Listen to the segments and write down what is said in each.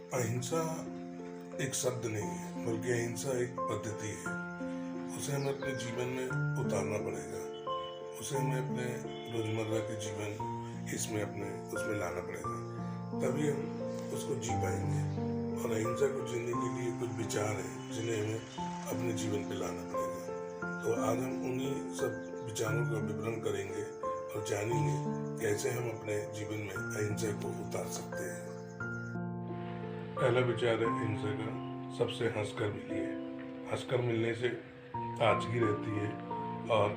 अहिंसा एक शब्द नहीं है, बल्कि अहिंसा एक पद्धति है। उसे हमें अपने जीवन में उतारना पड़ेगा। उसे हमें अपने रोजमर्रा के जीवन उसमें लाना पड़ेगा, तभी हम उसको जी पाएंगे। और अहिंसा को जीने के लिए कुछ विचार हैं जिन्हें हमें अपने जीवन पे लाना पड़ेगा। तो आज हम उन्हीं सब विचारों का विवरण करेंगे और जानेंगे कैसे हम अपने जीवन में अहिंसा को उतार सकते हैं। पहला विचार है अहिंसा का, सबसे हंसकर मिलिए। हंसकर मिलने से ताजगी रहती है और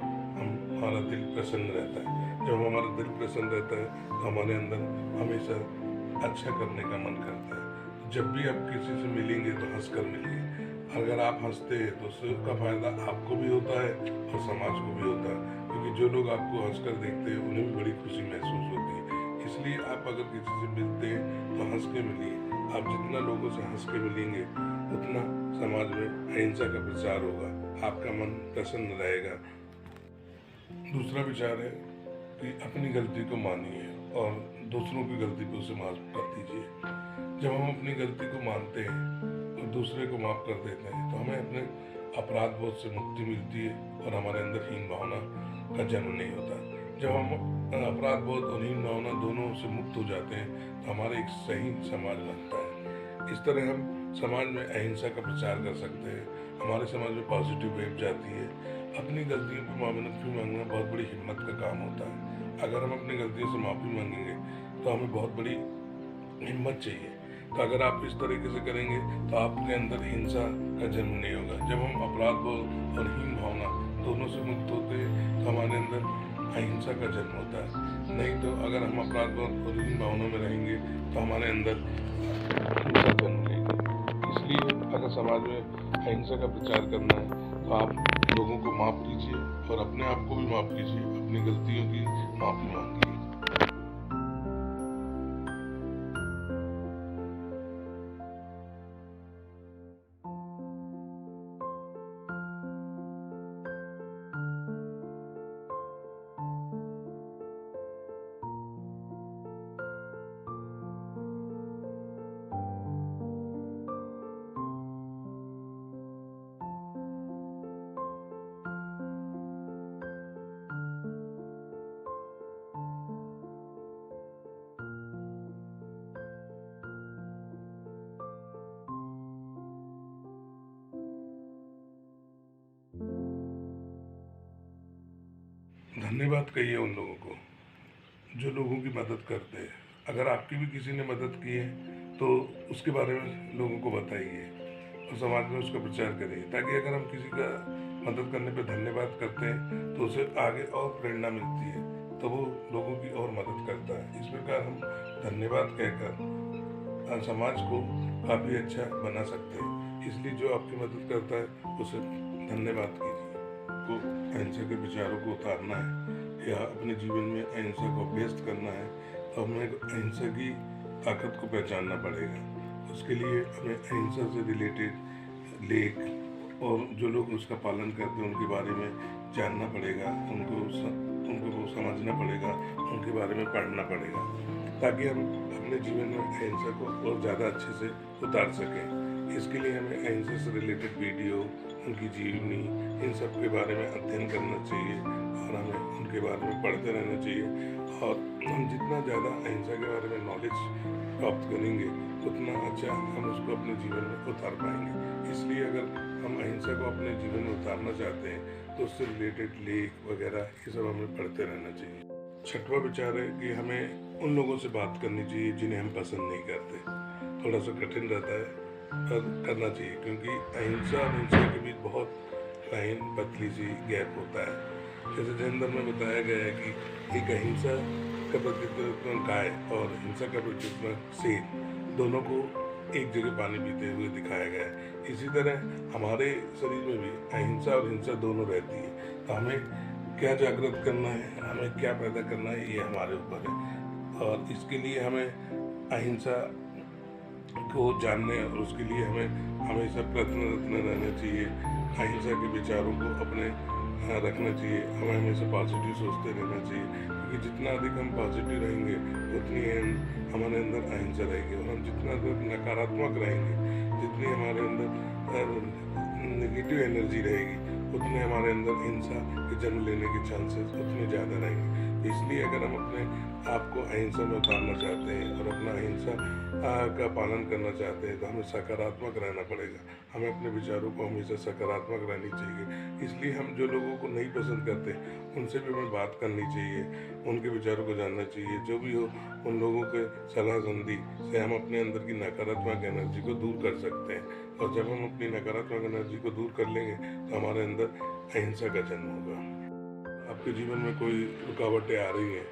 हमारा दिल प्रसन्न रहता है। जब हमारा दिल प्रसन्न रहता है तो हमारे अंदर हमेशा अच्छा करने का मन करता है। तो जब भी आप किसी से मिलेंगे तो हंसकर मिलिए। अगर आप हंसते हैं तो उसका फायदा आपको भी होता है और समाज को भी होता है, क्योंकि जो लोग आपको हंसकर देखते हैं उन्हें भी बड़ी खुशी महसूस होती है। इसलिए आप अगर किसी से मिलते हैं तो हंस के मिलिए। आप जितना लोगों से हंस के मिलेंगे उतना समाज में अहिंसा का प्रचार होगा, आपका मन प्रसन्न रहेगा। दूसरा विचार है कि अपनी गलती को मानिए और दूसरों की गलती को उसे माफ कर दीजिए। जब हम अपनी गलती को मानते हैं और दूसरे को माफ कर देते हैं तो हमें अपने अपराध बोध से मुक्ति मिलती है और हमारे अंदर हीन भावना का जन्म नहीं होता। जब हम अपराध बोध और हीन भावना दोनों से मुक्त हो जाते हैं तो हमारा एक सही समाज बनता है। इस तरह हम समाज में अहिंसा का प्रचार कर सकते हैं। हमारे समाज में पॉजिटिव वेव जाती है। अपनी गलतियों पर माफी मांगना बहुत बड़ी हिम्मत का काम होता है। अगर हम अपनी गलतियों से माफी मांगेंगे तो हमें बहुत बड़ी हिम्मत चाहिए। तो अगर आप इस तरीके से करेंगे तो आपके अंदर हिंसा का जन्म नहीं होगा। जब हम अपराध बोध और हीन भावना दोनों से मुक्त होते हैं तो हमारे अंदर अहिंसा का जन्म होता है। नहीं तो अगर हम अपराध बोध और हीन भावना में रहेंगे तो हमारे अंदर हिंसा जन्म लेगी। इसलिए अगर समाज में अहिंसा का प्रचार करना है तो आप लोगों को माफ कीजिए और अपने आप को भी माफ कीजिए, अपनी गलतियों की माफी मांगिए। धन्यवाद कहिए उन लोगों को जो लोगों की मदद करते हैं। अगर आपकी भी किसी ने मदद की है तो उसके बारे में लोगों को बताइए और समाज में उसका प्रचार करिए, ताकि अगर हम किसी का मदद करने पे धन्यवाद करते हैं तो उसे आगे और प्रेरणा मिलती है, तो वो लोगों की और मदद करता है। इस प्रकार हम धन्यवाद कहकर समाज को काफ़ी अच्छा बना सकते हैं। इसलिए जो आपकी मदद करता है उसे धन्यवाद कीजिए। को अहिंसा के विचारों को उतारना है या अपने जीवन में अहिंसा को अभ्यस्त करना है तो हमें अहिंसा की ताकत को पहचानना पड़ेगा। उसके लिए हमें अहिंसा से रिलेटेड लेख और जो लोग उसका पालन करते हैं उनके बारे में जानना पड़ेगा, उनको समझना पड़ेगा, उनके बारे में पढ़ना पड़ेगा, ताकि हम अपने जीवन में अहिंसा को और ज़्यादा अच्छे से उतार सकें। इसके लिए हमें अहिंसा से रिलेटेड वीडियो, उनकी जीवनी, इन सब के बारे में अध्ययन करना चाहिए और हमें उनके बारे में पढ़ते रहना चाहिए। और हम जितना ज़्यादा अहिंसा के बारे में नॉलेज प्राप्त करेंगे उतना अच्छा हम उसको अपने जीवन में उतार पाएंगे। इसलिए अगर हम अहिंसा को अपने जीवन में उतारना चाहते हैं तो उससे रिलेटेड लेख वगैरह ये सब हमें पढ़ते रहना चाहिए। छठवां विचार है कि हमें उन लोगों से बात करनी चाहिए जिन्हें हम पसंद नहीं करते। थोड़ा सा कठिन रहता है पर करना चाहिए, क्योंकि अहिंसा और हिंसा के बीच बहुत लाइन पतली सी गैप होता है। जैसे जैन धर्म में बताया गया है कि एक अहिंसा का प्रतिनिधित्व गाय और हिंसा का प्रतिनिधित्व शेर, दोनों को एक जगह पानी पीते हुए दिखाया गया है। इसी तरह हमारे शरीर में भी अहिंसा और हिंसा दोनों रहती है। तो हमें क्या जागृत करना है, हमें क्या पैदा करना है, ये हमारे ऊपर है। और इसके लिए हमें अहिंसा को जानने और उसके लिए हमें हमेशा प्रयत्न रहना चाहिए। अहिंसा के विचारों को अपने रखना चाहिए। हमें हमेशा पॉजिटिव सोचते रहना चाहिए। क्योंकि जितना अधिक हम पॉजिटिव रहेंगे उतनी हमारे अंदर अहिंसा रहेगी, और हम जितना अधिक नकारात्मक रहेंगे, जितनी हमारे अंदर नेगेटिव एनर्जी रहेगी, उतने हमारे अंदर हिंसा के जन्म लेने के चांसेस उतने ज़्यादा रहेंगे। इसलिए अगर हम अपने आप को अहिंसा में उतारना चाहते हैं और अपना अहिंसा का पालन करना चाहते हैं, तो हमें सकारात्मक रहना पड़ेगा। हमें अपने विचारों को हमेशा सकारात्मक रहनी चाहिए। इसलिए हम जो लोगों को नहीं पसंद करते उनसे भी हमें बात करनी चाहिए, उनके विचारों को जानना चाहिए। जो भी हो, उन लोगों के सलाह संधि से हम अपने अंदर की नकारात्मक एनर्जी को दूर कर सकते हैं, और जब हम अपनी नकारात्मक एनर्जी को दूर कर लेंगे तो हमारे अंदर अहिंसा का जन्म होगा। आपके जीवन में कोई रुकावटें आ रही हैं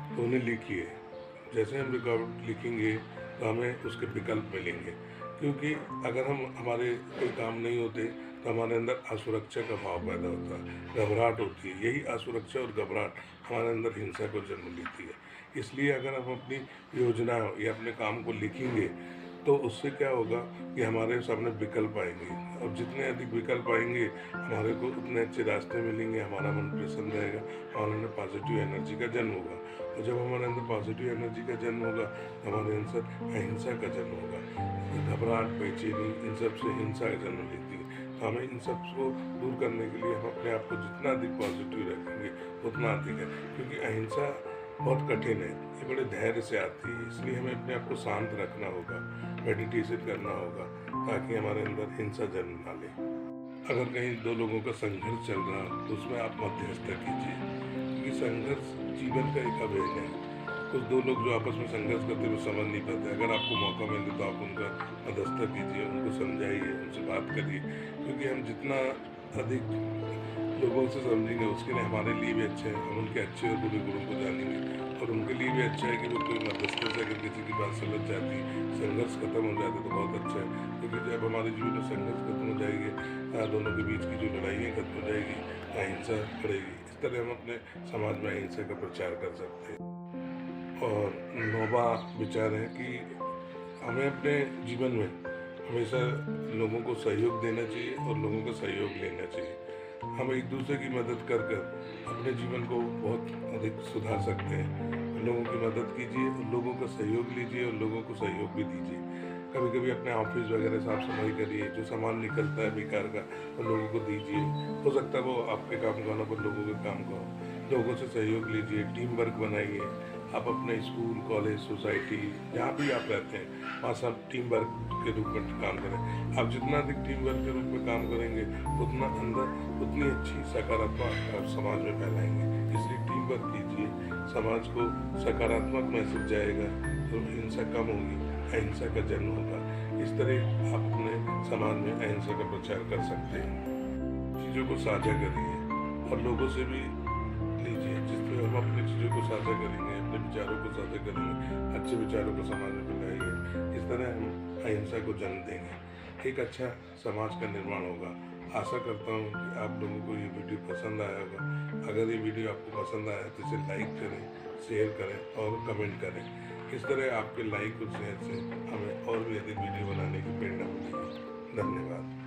तो उन्हें लिखिए। जैसे हम रुकावट लिखेंगे तो हमें उसके विकल्प मिलेंगे, क्योंकि अगर हमारे कोई काम नहीं होते तो हमारे अंदर असुरक्षा का भाव पैदा होता है, घबराहट होती है। यही असुरक्षा और घबराहट हमारे अंदर हिंसा को जन्म देती है। इसलिए अगर हम अपनी योजना या अपने काम को लिखेंगे तो उससे क्या होगा कि हमारे सामने विकल्प आएंगे, और जितने अधिक विकल्प आएंगे हमारे को उतने अच्छे रास्ते मिलेंगे, हमारा मन प्रसन्न रहेगा, हमारे अंदर पॉजिटिव एनर्जी का जन्म होगा। और जब हमारे अंदर पॉजिटिव एनर्जी का जन्म होगा तो हमारे अंदर अहिंसा का जन्म होगा। घबराहट, बेचैनी, इन सब से हिंसा का जन्म लेती है। तो हमें इन सब को दूर करने के लिए हम अपने आप को जितना अधिक पॉजिटिव रखेंगे उतना अधिक है, क्योंकि अहिंसा बहुत कठिन है, ये बड़े धैर्य से आती है। इसलिए हमें अपने आप को शांत रखना होगा, मेडिटेशन करना होगा, ताकि हमारे अंदर हिंसा जन्म ना ले। अगर कहीं दो लोगों का संघर्ष चल रहा तो उसमें आप मध्यस्थता कीजिए, क्योंकि संघर्ष जीवन का एक अभिन्न है। कुछ दो लोग जो आपस में संघर्ष करते हुए समझ नहीं पाते, अगर आपको मौका मिले तो आप उनका मध्यस्थता कीजिए, उनको समझाइए, उनसे बात करिए, क्योंकि हम जितना अधिक लोगों से समझेंगे उसके लिए हमारे लिए भी अच्छा है। हम उनके अच्छे और बुरे गुणों को जानेंगे, और उनके लिए भी अच्छा है कि वो कोई मध्यस्थता से अगर किसी की बात समझ जाती, संघर्ष खत्म हो जाते तो बहुत अच्छा है। क्योंकि जब हमारे जीवन में संघर्ष खत्म हो जाएगी, दोनों के बीच की जो लड़ाइयाँ खत्म हो जाएगी, अहिंसा बढ़ेगी। इस तरह हम अपने समाज में अहिंसा का प्रचार कर सकते हैं। और नौवा विचार है कि हमें अपने जीवन में हमेशा लोगों को सहयोग देना चाहिए और लोगों का सहयोग लेना चाहिए। हम एक दूसरे की मदद कर अपने जीवन को बहुत अधिक सुधार सकते हैं। लोगों की मदद कीजिए और लोगों का सहयोग लीजिए और लोगों को सहयोग भी दीजिए। कभी कभी अपने ऑफिस वगैरह साफ सफाई करिए, जो सामान निकलता है बेकार का वो लोगों को दीजिए। हो सकता है वो आपके काम का ना पर लोगों के काम का हो। लोगों से सहयोग लीजिए, टीम वर्क बनाइए। आप अपने स्कूल, कॉलेज, सोसाइटी, जहाँ भी आप रहते हैं वहाँ सब टीम वर्क के रूप में काम करें। आप जितना अधिक टीम वर्क के रूप में काम करेंगे उतना अंदर उतनी अच्छी सकारात्मक आप समाज में फैलाएंगे। इसलिए टीम वर्क कीजिए, समाज को सकारात्मक मैसेज जाएगा तो हिंसा कम होगी, अहिंसा का जन्म होगा। इस तरह आप अपने समाज में अहिंसा का प्रचार कर सकते हैं। चीज़ों को साझा करिए और लोगों से भी लीजिए, जिसमें हम अपनी चीज़ों को साझा करेंगे, अपने विचारों को साझा करेंगे, अच्छे विचारों को समाज में फैलाएंगे। इस तरह हम अहिंसा को जन्म देंगे, एक अच्छा समाज का निर्माण होगा। आशा करता हूँ कि आप लोगों को ये वीडियो पसंद आया होगा। अगर ये वीडियो आपको पसंद आया तो इसे लाइक करें, शेयर करें और कमेंट करें। इस तरह आपके लाइक और शेयर से हमें और भी अधिक वीडियो बनाने की प्रेरणा मिलेगी। धन्यवाद।